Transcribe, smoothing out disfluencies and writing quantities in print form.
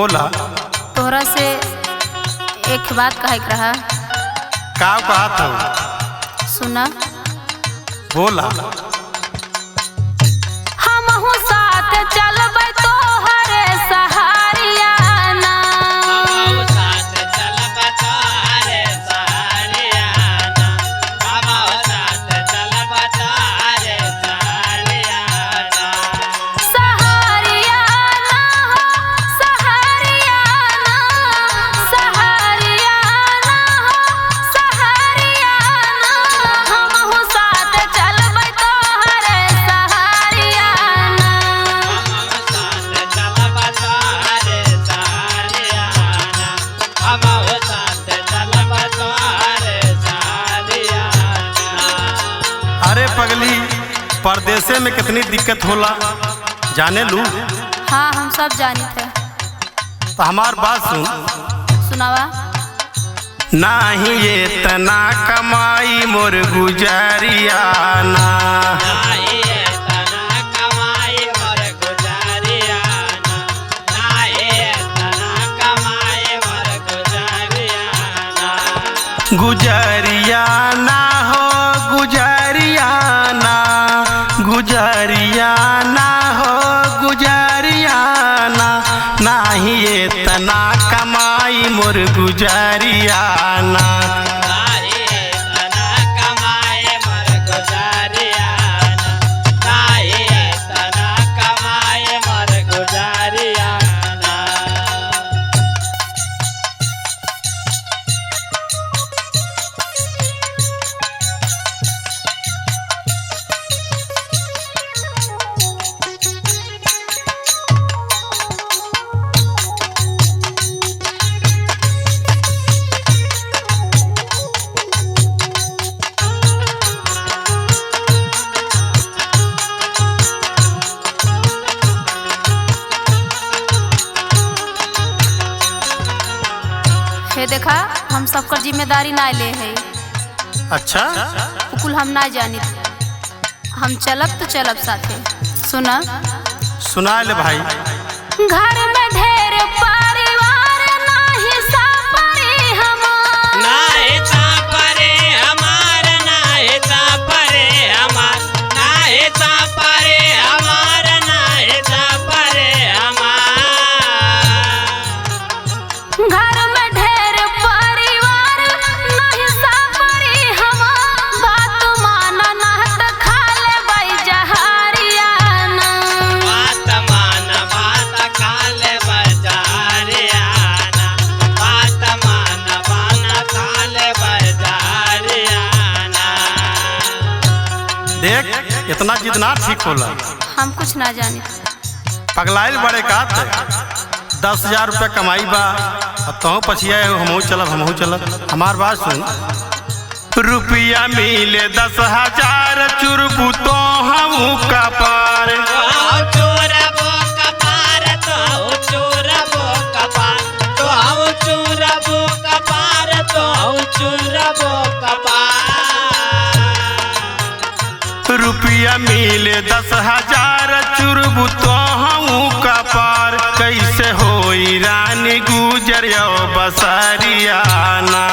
बोला। तोहरा से एक बात कहे के रहा। का बात हो? सुना। बोला। हमहू साथ चलबै तोहरे सहारियाना। हमहू साथ चलबै तोहरे सहारियाना। हमहू साथ चलबै तोहरे सहारियाना। सहारियाना हो सहारियाना, सहारियाना हो सहारियाना। हमहू साथ चलबै तोहरे सहारियाना। हमहू साथ चलबै तोहरे सहारियाना। हमहू साथ चलबै तोहरे सहारियाना। अरे पगली, परदेसे में कितनी दिक्कत होला जाने लू। हाँ, हम सब जानी थे। तो हमार बात सुन। सुनावा। नाही ये तना कमाई मोर गुजारियाना। नाही तना कमाई मोर गुजारियाना। नाही तना कमाई मोर गुजारियाना। गुजारियाना हो गुजारियाना, गुजारियाना हो गुजारियाना। नाही ये तना कमाई मोर गुजारियाना। नाही तना कमाई मोर गुजारियाना। नाही तना कमाई मोर गुजारियाना। हे देखा, हम सबकर जिम्मेदारी ना ले है। अच्छा, कुल हम ना जानी। हम चलब तो चलब साथे। सुना। सुना ले भाई। घर में ढेर परिवार नाही सापरे हमार। नाही सापरे हमार। नाही सापरे हमार। नाही सापरे हमार। नाही सापरे हमार। घर में ढेर परिवार नाही सापरे हमार। बात माना ना त खा लेबै जहरियाना। बात मान बात खाले बजारियाना। बात मान खाले बजारियाना। देख, इतना जितना ठीक होला। हम कुछ ना जानी। पगलाइल बड़े का 10,000 रुपया कमाई बा। अब तो पछिया हमहू चलब हमहू चलब। हमार बात सुन। रुपया मिले 10,000 चुरबू तो हमू का पार। तो चोरबो कपार। तो चोरबो कपार। तो चोरबो कपार। तो चोरबो कपार। रुपया मिले 10,000 चुरबू तो हमू का पार। कैसे होई रानी गुजर बसरियाना।